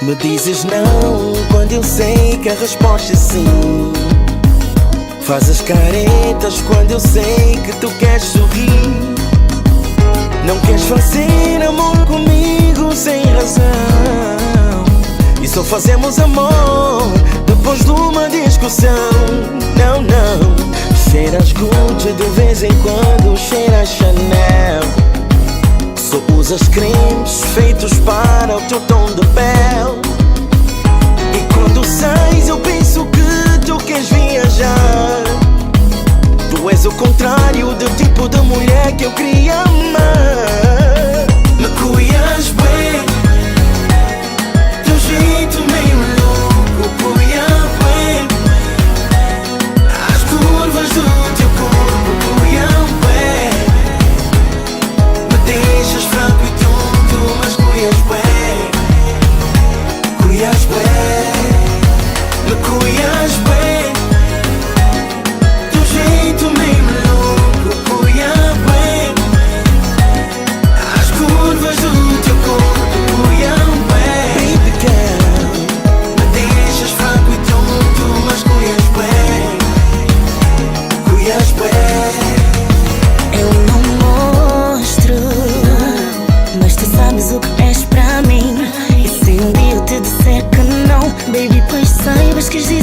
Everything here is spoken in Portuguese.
Me dizes não quando eu sei que a resposta é sim. Fazes caretas quando eu sei que tu queres sorrir. Não queres fazer amor comigo sem razão, e só fazemos amor depois de uma discussão. Não, não. Cheiras Gucci de vez em quando, cheiras Chanel. Só usas cremes feitos para o teu tom de pele. E quando sais eu penso que tu queres viajar. Tu és o contrário do tipo de mulher que eu queria amar. Me cuias bem, teu jeito meio louco, cuia bem. As curvas do teu corpo, cuia bem. Me deixas fraco e tonto, mas cuias bem. Cuias bem, me cuias bem. Teu jeito meio louco, cuia bem. As curvas do teu corpo, cuia bem. Baby girl, me deixas fraco e tonto, mas cuias bem. Cuias bem. Eu não mostro, mas tu sabes o que és pra mim. E se um dia eu te disser que não, baby, pois saibas que existe